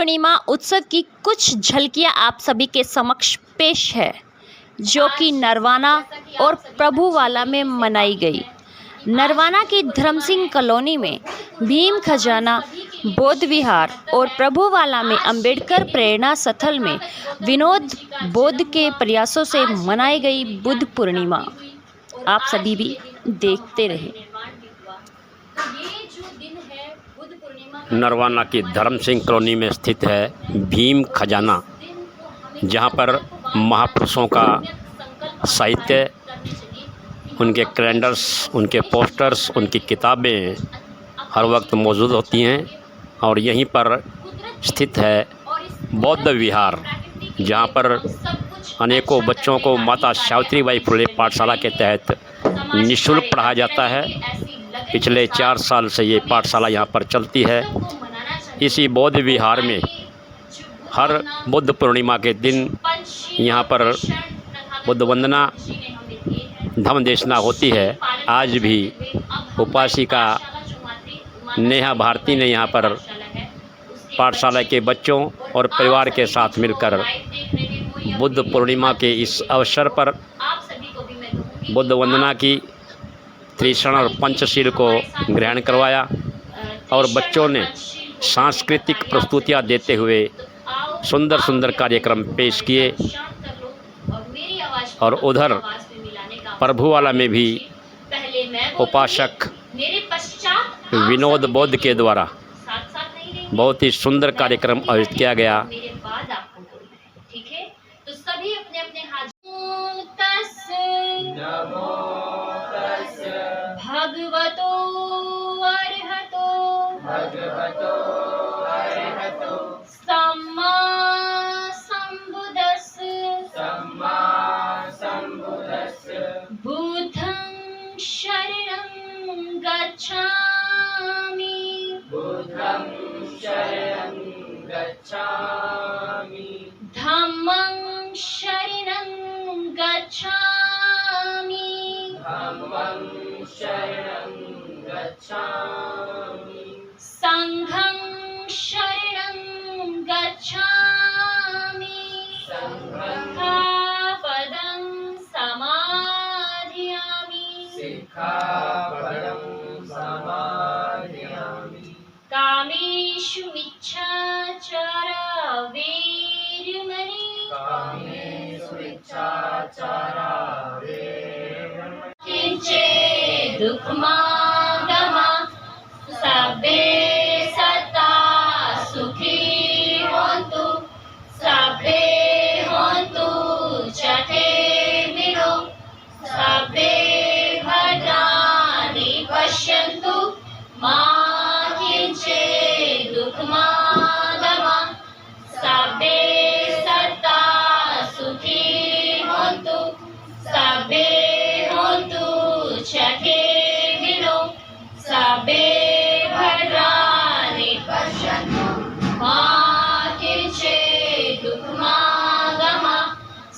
पूर्णिमा उत्सव की कुछ झलकियां आप सभी के समक्ष पेश है, जो कि नरवाना और प्रभुवाला में मनाई गई। नरवाना की धर्म सिंह कॉलोनी में भीम खजाना बौद्ध विहार और प्रभुवाला में अंबेडकर प्रेरणा स्थल में विनोद बौद्ध के प्रयासों से मनाई गई बुद्ध पूर्णिमा आप सभी भी देखते रहे। नरवाना की धर्म सिंह कॉलोनी में स्थित है भीम खजाना, जहाँ पर महापुरुषों का साहित्य, उनके कैलेंडर्स, उनके पोस्टर्स, उनकी किताबें हर वक्त मौजूद होती हैं। और यहीं पर स्थित है बौद्ध विहार, जहाँ पर अनेकों बच्चों को माता सावित्रीबाई फुले पाठशाला के तहत निःशुल्क पढ़ाया जाता है। पिछले 4 साल से ये पाठशाला यहाँ पर चलती है। इसी बौद्ध विहार में हर बुद्ध पूर्णिमा के दिन यहाँ पर बुद्ध वंदना धम्म देशना होती है। आज भी उपासिका नेहा भारती ने यहाँ पर पाठशाला के बच्चों और परिवार के साथ मिलकर बुद्ध पूर्णिमा के इस अवसर पर बुद्ध वंदना की त्रिशरण और पंचशील को ग्रहण करवाया और बच्चों ने सांस्कृतिक प्रस्तुतियाँ देते हुए सुंदर सुंदर कार्यक्रम पेश किए। और उधर प्रभुवाला में भी उपासक विनोद बौद्ध के द्वारा बहुत ही सुंदर कार्यक्रम आयोजित किया गया। ठीक है, तो सभी अपने अपने हाथ भगवतो अरहतो सम्मा संबुद्धस्स बुद्धं शरणं गच्छामि धम्मं शरणं गच्छामि संघं शरणं गच्छामि सिक्खापदं समाधियामि कामेषु मिच्छाचारा वीर्यमणि किंचित् दुःखमागमा सब्बे सत्ता सुखी होन्तु सब्बे होन्तु चतेमिनो सब्बे भद्राणि पश्यन्तु मा किंचित् दुःखमागमा सब्बे सत्ता सुखी होन्तु सब्बे होन्तु चतेमिनो सब्बे भद्राणि पश्यन्तु मा किंचित् दुःखमागमा।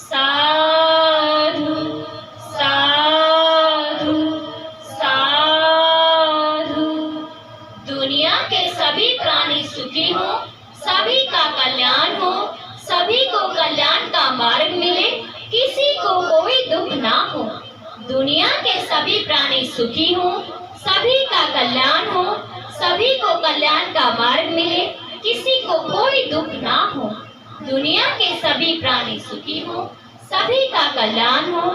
साधु साधु साधु। दुनिया के सभी प्राणी सुखी हो, सभी का कल्याण हो, सभी को कल्याण का मार्ग मिले, किसी को कोई दुख ना हो। दुनिया के सभी प्राणी सुखी हो, सभी का कल्याण हो, सभी को कल्याण का मार्ग मिले, किसी को कोई दुख ना हो। दुनिया के सभी प्राणी सुखी हो, सभी का कल्याण हो,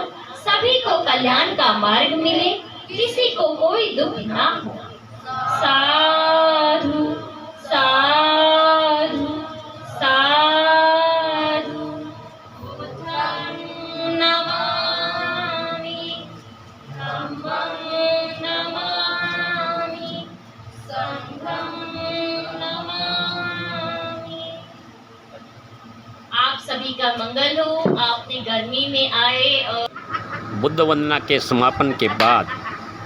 सभी को कल्याण का मार्ग मिले, किसी को कोई दुख ना हो। साधु साधु साधु। बुद्धं नमामि धम्मं नमामि संघं नमामि। आप सभी का मंगल हो। आपने गर्मी में आए और बुद्ध वंदना के समापन के बाद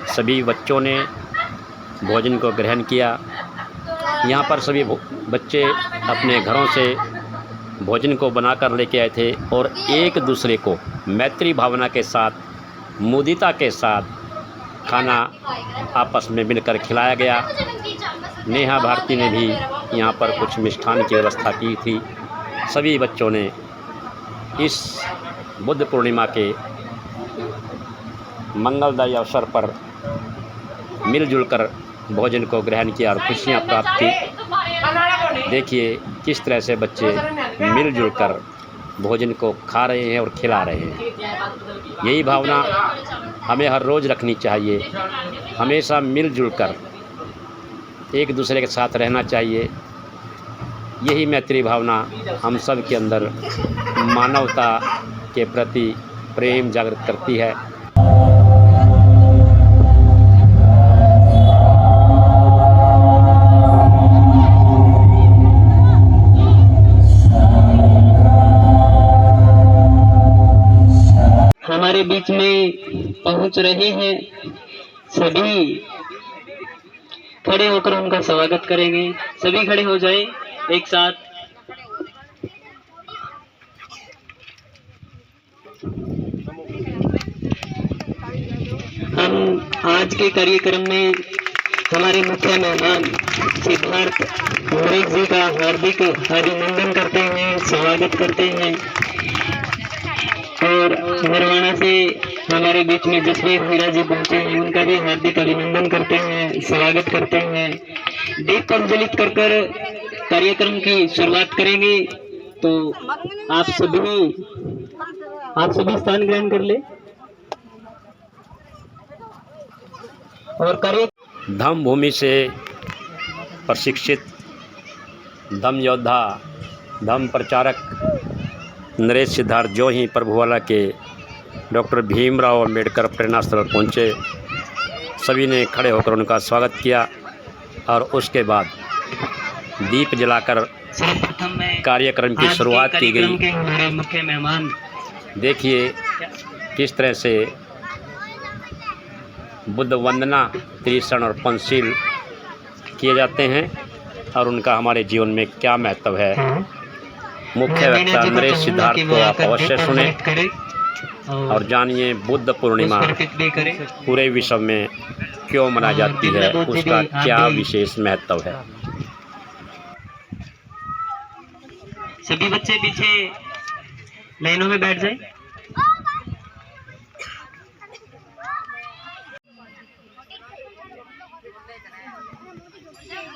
सभी बच्चों ने भोजन को ग्रहण किया। यहाँ पर सभी बच्चे अपने घरों से भोजन को बनाकर लेके आए थे और एक दूसरे को मैत्री भावना के साथ, मुदिता के साथ खाना आपस में मिलकर खिलाया गया। नेहा भारती ने भी यहाँ पर कुछ मिष्ठान की व्यवस्था की थी। सभी बच्चों ने इस बुद्ध पूर्णिमा के मंगलदायी अवसर पर मिलजुल कर भोजन को ग्रहण किया और खुशियाँ प्राप्त की। देखिए किस तरह से बच्चे मिलजुल कर भोजन को खा रहे हैं और खिला रहे हैं। यही भावना हमें हर रोज़ रखनी चाहिए। हमेशा मिलजुल कर एक दूसरे के साथ रहना चाहिए। यही मैत्री भावना हम सब के अंदर मानवता के प्रति प्रेम जागृत करती है। हमारे बीच में पहुंच रहे हैं, सभी खड़े होकर उनका स्वागत करेंगे। सभी खड़े हो जाएं एक साथ। हम आज के कार्यक्रम में हमारे मुख्य मेहमान सिद्धार्थ मोरेक जी का हार्दिक अभिनंदन करते हैं, स्वागत करते हैं। और हरियाणा से हमारे बीच में जसवीर हीरा जी पहुंचे हैं, उनका भी हार्दिक अभिनंदन करते हैं, स्वागत करते हैं। दीप प्रज्वलित कर कार्यक्रम की शुरुआत करेंगे। तो आप सभी स्थान ग्रहण कर ले और कार्य धम्म भूमि से प्रशिक्षित धम्म योद्धा, धम्म प्रचारक नरेश सिद्धार्थ जो ही प्रभुवाला के डॉक्टर भीमराव अम्बेडकर प्रेरणा स्थल पहुँचे, सभी ने खड़े होकर उनका स्वागत किया और उसके बाद दीप जलाकर कार्यक्रम की शुरुआत की गई। हमारे मुख्य मेहमान देखिए किस तरह से बुद्ध वंदना, त्रिशरण और पंचशील किए जाते हैं और उनका हमारे जीवन में क्या महत्व है। मुख्य वक्ता नरेश सिद्धार्थ को आप अवश्य सुने और जानिए बुद्ध पूर्णिमा पूरे विश्व में क्यों मनाई जाती है, उसका क्या विशेष महत्व है। सभी बच्चे पीछे लाइनों में बैठ जाएं।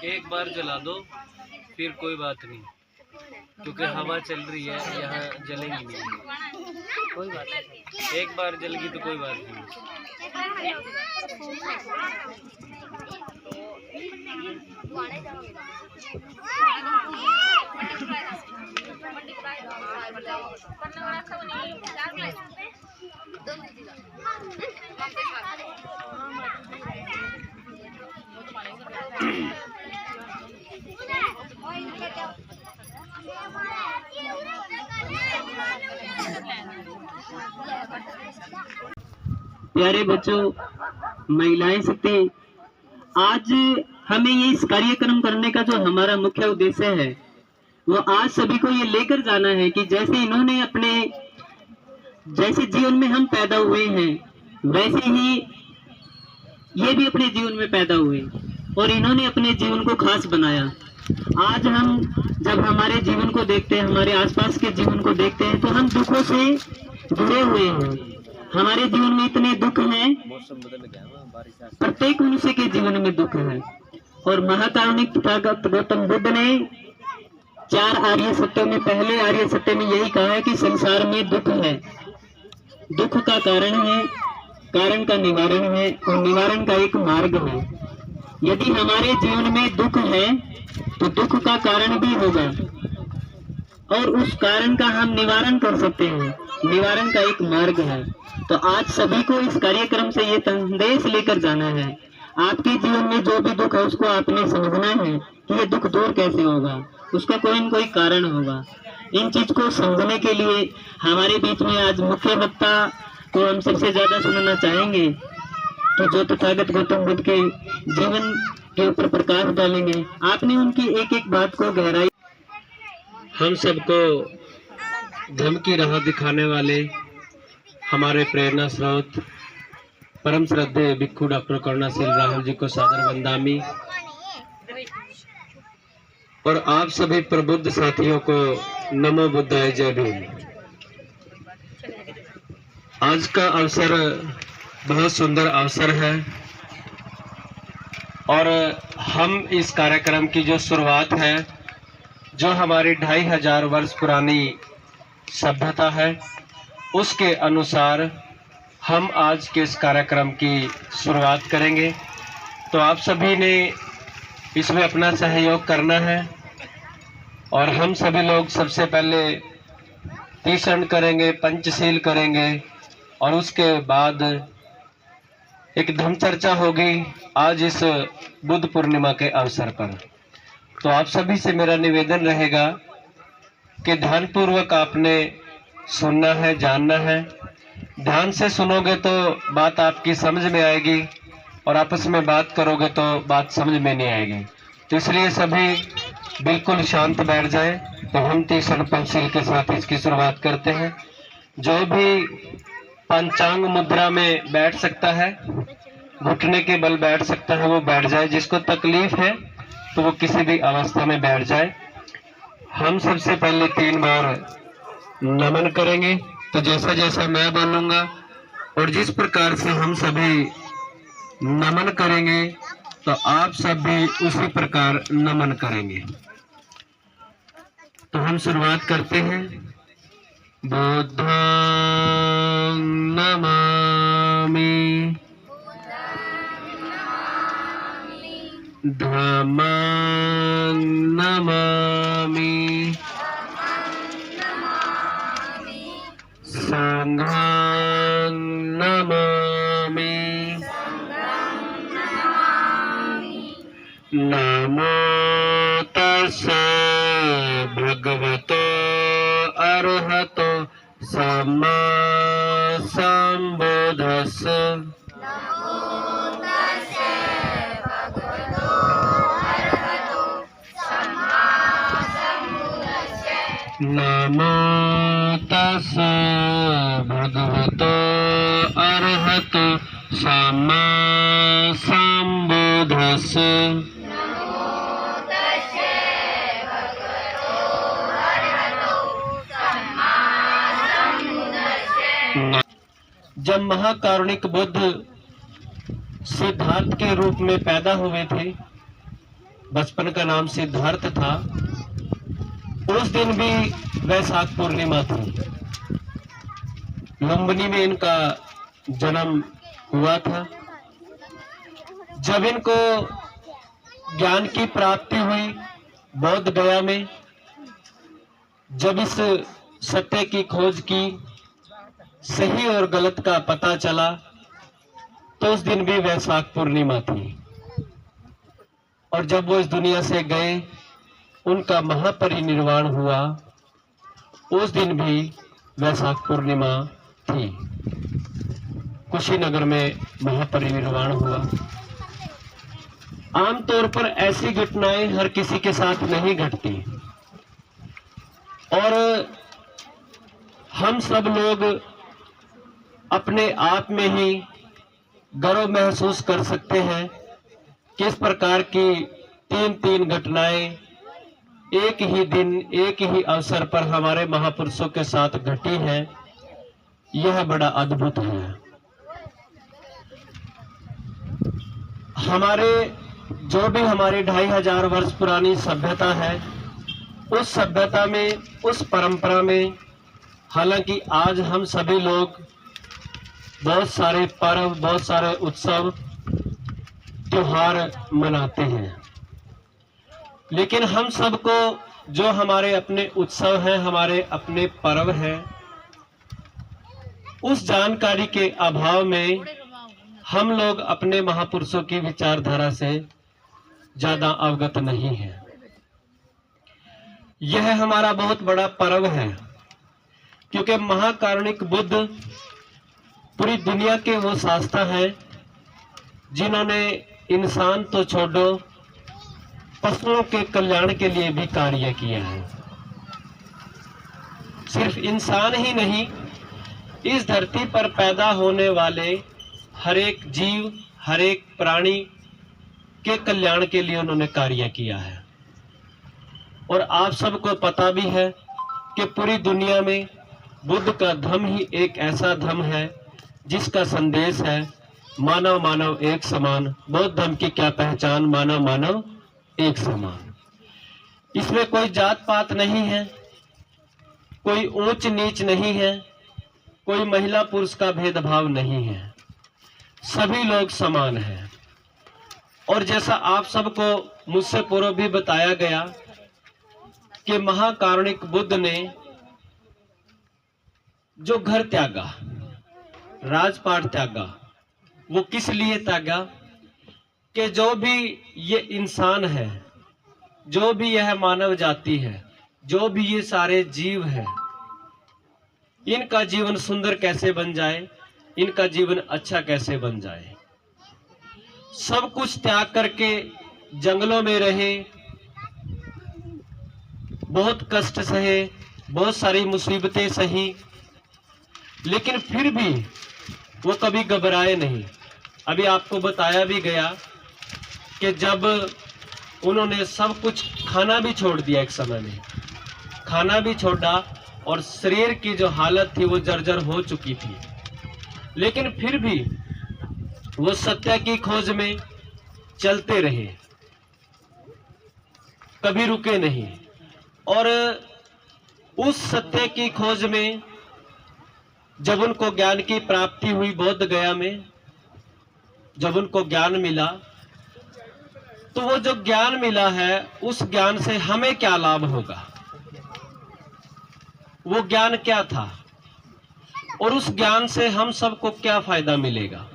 एक बार जला दो फिर कोई बात नहीं, क्योंकि हवा चल रही है, यहाँ जलेंगी नहीं। कोई बात नहीं, एक बार जल गई तो कोई बात नहीं। प्यारे बच्चों, महिलाएं शक्ति, आज हमें ये इस कार्यक्रम करने का जो हमारा मुख्य उद्देश्य है वो आज सभी को ये लेकर जाना है कि जैसे इन्होंने जैसे जीवन में हम पैदा हुए हैं वैसे ही ये भी अपने जीवन में पैदा हुए और इन्होंने अपने जीवन को खास बनाया। आज हम जब हमारे जीवन को देखते हैं, हमारे आसपास के जीवन को देखते हैं, तो हम दुखों से जुड़े हुए हैं। हमारे जीवन में इतने दुख हैं, प्रत्येक मनुष्य के जीवन में दुख है। और महाकारुणिक तथागत गौतम बुद्ध ने 4 आर्य सत्यों में पहले आर्य सत्य में यही कहा है कि संसार में दुख है, दुख का कारण है, कारण का निवारण है और निवारण का एक मार्ग है। यदि हमारे जीवन में दुख है तो दुख का कारण भी होगा और उस कारण का हम निवारण कर सकते हैं, निवारण का एक मार्ग है। तो आज सभी को इस कार्यक्रम से ये संदेश लेकर जाना है, आपके जीवन में जो भी दुख है उसको आपने समझना है कि ये दुख दूर कैसे होगा, उसका कोई न कोई कारण होगा। इन चीज को समझने के लिए हमारे बीच में आज मुख्य वक्ता को हम सबसे ज्यादा सुनना चाहेंगे, तो जो तथागत गौतम बुद्ध के जीवन के ऊपर प्रकाश डालेंगे। आपने उनकी एक एक बात को गहराई, हम सबको धर्म की राह दिखाने वाले हमारे प्रेरणा स्रोत परम श्रद्धेय भिक्खु डॉक्टर करुणाशील राहुल जी को सादर वंदामी। और आप सभी प्रबुद्ध साथियों को नमो बुद्धाय, जय भीम। आज का अवसर बहुत सुंदर अवसर है और हम इस कार्यक्रम की जो शुरुआत है, जो हमारी 2500 वर्ष पुरानी सभ्यता है, उसके अनुसार हम आज के इस कार्यक्रम की शुरुआत करेंगे। तो आप सभी ने इसमें अपना सहयोग करना है और हम सभी लोग सबसे पहले तीसरण करेंगे, पंचशील करेंगे और उसके बाद एक धम्म चर्चा होगी आज इस बुद्ध पूर्णिमा के अवसर पर। तो आप सभी से मेरा निवेदन रहेगा कि ध्यानपूर्वक आपने सुनना है, जानना है। ध्यान से सुनोगे तो बात आपकी समझ में आएगी और आपस में बात करोगे तो बात समझ में नहीं आएगी। तो इसलिए सभी बिल्कुल शांत बैठ जाएं। तो हम तीसरण पंचशील के साथ इसकी शुरुआत करते हैं। जो भी पंचांग मुद्रा में बैठ सकता है, घुटने के बल बैठ सकता है, वो बैठ जाए। जिसको तकलीफ है तो वो किसी भी अवस्था में बैठ जाए। हम सबसे पहले 3 बार नमन करेंगे। तो जैसा जैसा मैं बोलूंगा और जिस प्रकार से हम सभी नमन करेंगे तो आप सब भी उसी प्रकार नमन करेंगे। तो हम शुरुआत करते हैं। बुद्धं नमामि, धम्मं नमामि, संघं नमामि। नमो तस्सै भगवतो अरहतो सम्मा सम्बुद्धस्स। नमो तस्सै भगवतो अरहतो सम्मा सम्बुद्धस्स। जब महाकारुणिक बुद्ध सिद्धार्थ के रूप में पैदा हुए थे, बचपन का नाम सिद्धार्थ था, उस दिन भी वैशाख पूर्णिमा थी। लुम्बिनी में इनका जन्म हुआ था। जब इनको ज्ञान की प्राप्ति हुई बौद्ध गया में, जब इस सत्य की खोज की, सही और गलत का पता चला, तो उस दिन भी वैशाख पूर्णिमा थी। और जब वो इस दुनिया से गए, उनका महापरिनिर्वाण हुआ, उस दिन भी वैशाख पूर्णिमा थी। कुशीनगर में महापरिनिर्वाण हुआ। आमतौर पर ऐसी घटनाएं हर किसी के साथ नहीं घटती और हम सब लोग अपने आप में ही गर्व महसूस कर सकते हैं कि इस प्रकार की 3 घटनाएं एक ही दिन, एक ही अवसर पर हमारे महापुरुषों के साथ घटी है। यह बड़ा अद्भुत है। हमारे जो भी हमारी 2500 वर्ष पुरानी सभ्यता है, उस सभ्यता में, उस परंपरा में, हालांकि आज हम सभी लोग बहुत सारे पर्व, बहुत सारे उत्सव, त्योहार मनाते हैं, लेकिन हम सबको जो हमारे अपने उत्सव हैं, हमारे अपने पर्व हैं, उस जानकारी के अभाव में हम लोग अपने महापुरुषों की विचारधारा से ज्यादा अवगत नहीं है। यह हमारा बहुत बड़ा पर्व है, क्योंकि महाकारुणिक बुद्ध पूरी दुनिया के वो शास्त्र हैं जिन्होंने इंसान तो छोड़ो, पशुओं के कल्याण के लिए भी कार्य किया है। सिर्फ इंसान ही नहीं, इस धरती पर पैदा होने वाले हर एक जीव, हर एक प्राणी के कल्याण के लिए उन्होंने कार्य किया है। और आप सबको पता भी है कि पूरी दुनिया में बुद्ध का धर्म ही एक ऐसा धर्म है जिसका संदेश है मानव मानव एक समान। बौद्ध धर्म की क्या पहचान? मानव मानव एक समान। इसमें कोई जात पात नहीं है, कोई ऊंच नीच नहीं है, कोई महिला पुरुष का भेदभाव नहीं है, सभी लोग समान हैं। और जैसा आप सबको मुझसे पूर्व भी बताया गया कि महाकारुणिक बुद्ध ने जो घर त्यागा, राजपाट त्यागा, वो किस लिए त्यागा? कि जो भी ये इंसान है, जो भी यह मानव जाति है, जो भी ये सारे जीव हैं, इनका जीवन सुंदर कैसे बन जाए, इनका जीवन अच्छा कैसे बन जाए। सब कुछ त्याग करके जंगलों में रहे, बहुत कष्ट सहे, बहुत सारी मुसीबतें सही, लेकिन फिर भी वो कभी घबराए नहीं। अभी आपको बताया भी गया कि जब उन्होंने सब कुछ खाना भी छोड़ दिया, एक समय में खाना भी छोड़ा और शरीर की जो हालत थी वो जर्जर हो चुकी थी, लेकिन फिर भी वो सत्य की खोज में चलते रहे, कभी रुके नहीं। और उस सत्य की खोज में जब उनको ज्ञान की प्राप्ति हुई, बोध गया में जब उनको ज्ञान मिला, तो वो जो ज्ञान मिला है उस ज्ञान से हमें क्या लाभ होगा, वो ज्ञान क्या था और उस ज्ञान से हम सबको क्या फायदा मिलेगा,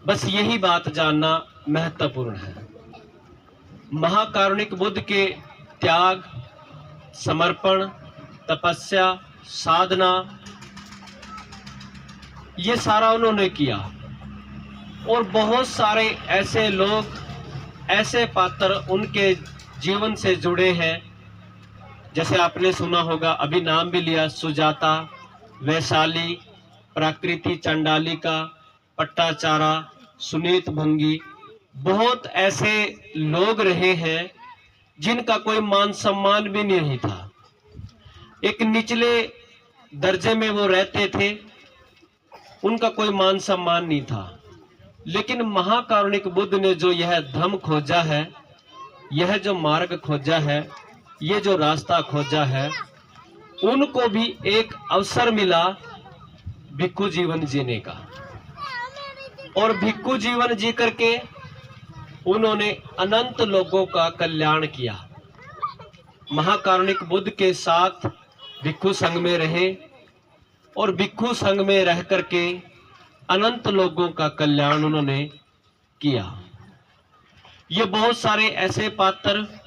बस यही बात जानना महत्वपूर्ण है। महाकारुणिक बुद्ध के त्याग, समर्पण, तपस्या, साधना, ये सारा उन्होंने किया। और बहुत सारे ऐसे लोग, ऐसे पात्र उनके जीवन से जुड़े हैं, जैसे आपने सुना होगा, अभी नाम भी लिया, सुजाता, वैशाली, प्राकृति चंडालिका, पट्टाचारा, सुनीत भंगी, बहुत ऐसे लोग रहे हैं जिनका कोई मान सम्मान भी नहीं था। एक निचले दर्जे में वो रहते थे, उनका कोई मान सम्मान नहीं था। लेकिन महाकारुणिक बुद्ध ने जो यह धम्म खोजा है, यह जो मार्ग खोजा है, ये जो रास्ता खोजा है, उनको भी एक अवसर मिला भिक्खु जीवन जीने का। और भिक्खु जीवन जी करके उन्होंने अनंत लोगों का कल्याण किया। महाकारुणिक बुद्ध के साथ भिक्खु संघ में रहे और भिक्खु संघ में रह करके अनंत लोगों का कल्याण उन्होंने किया। ये बहुत सारे ऐसे पात्र,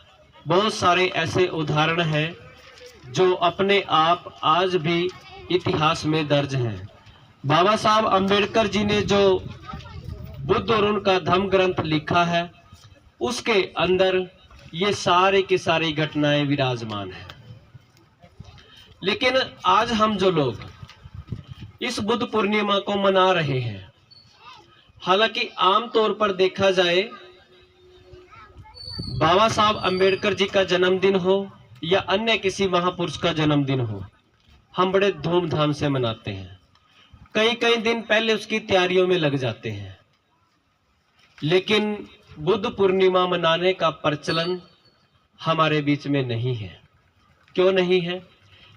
बहुत सारे ऐसे उदाहरण हैं जो अपने आप आज भी इतिहास में दर्ज हैं। बाबा साहब अंबेडकर जी ने जो बुद्ध और उनका धम्म ग्रंथ लिखा है, उसके अंदर ये सारे की सारी घटनाएं विराजमान हैं। लेकिन आज हम जो लोग इस बुद्ध पूर्णिमा को मना रहे हैं, हालांकि आमतौर पर देखा जाए, बाबा साहब अंबेडकर जी का जन्मदिन हो या अन्य किसी महापुरुष का जन्मदिन हो, हम बड़े धूमधाम से मनाते हैं। कई कई दिन पहले उसकी तैयारियों में लग जाते हैं। लेकिन बुद्ध पूर्णिमा मनाने का प्रचलन हमारे बीच में नहीं है। क्यों नहीं है?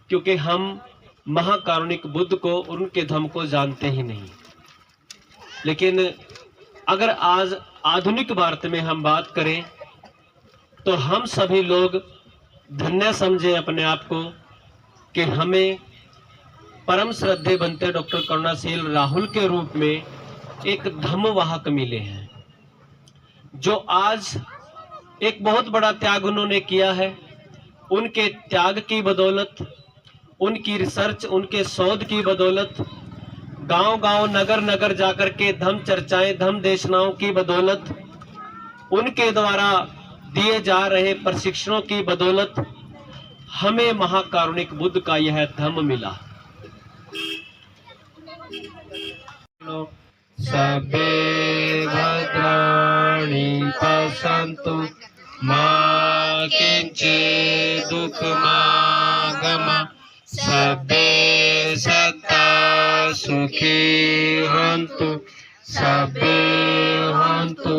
क्योंकि हम महाकारुणिक बुद्ध को, उनके धम्म को जानते ही नहीं। लेकिन अगर आज आधुनिक भारत में हम बात करें तो हम सभी लोग धन्य समझें अपने आप को कि हमें परम श्रद्धेय बनते डॉक्टर करुणाशील राहुल के रूप में एक धम्मवाहक मिले हैं, जो आज एक बहुत बड़ा त्याग उन्होंने किया है। उनके त्याग की बदौलत, उनकी रिसर्च, उनके शोध की बदौलत, गांव-गांव, नगर-नगर जाकर के धम्म चर्चाएं, धम्म देशनाओं की बदौलत, उनके द्वारा दिए जा रहे प्रशिक्षणों की बदौलत हमें महाकारुणिक बुद्ध का यह धम्म मिला। सबे भद्राणि पश्यन्तु मा किंचित् दुःखमागमः सर्वे सत्ता सुखी हन्तु सर्वे हन्तु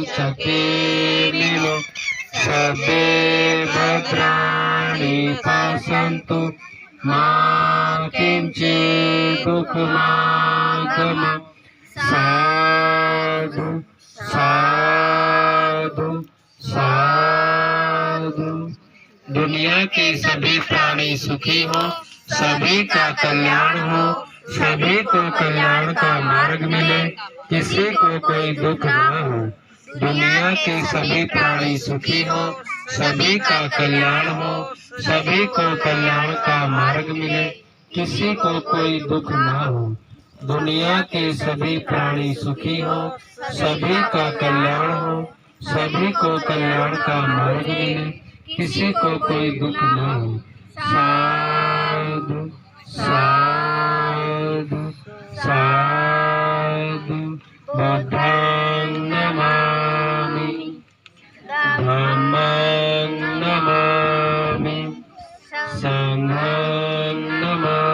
सुखिनो सर्वे भद्राणि पश्यन्तु मा किंचित् दुःखमागमः साधु साधु साधु। दुनिया के सभी प्राणी सुखी हो, सभी का कल्याण हो, सभी को कल्याण का मार्ग मिले, किसी को कोई दुख न हो। दुनिया के सभी प्राणी सुखी हो, सभी का कल्याण हो, सभी को कल्याण का मार्ग मिले, किसी को कोई दुख न हो। दुनिया के सभी प्राणी सुखी हो, सभी का कल्याण हो, सभी को कल्याण का मार्ग मिले, किसी को कोई दुख न हो। साधु साधु साधु। बुद्धं नमामि धम्मं नमामि संघं नमामि।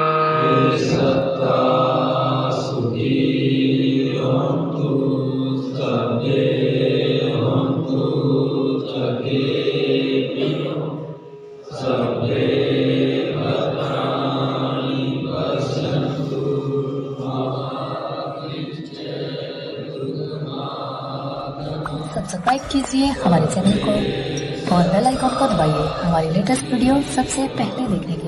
सब्सक्राइब कीजिए हमारे चैनल को और बेल आइकॉन को दबाइए हमारी लेटेस्ट वीडियो सबसे पहले देखने के लिए।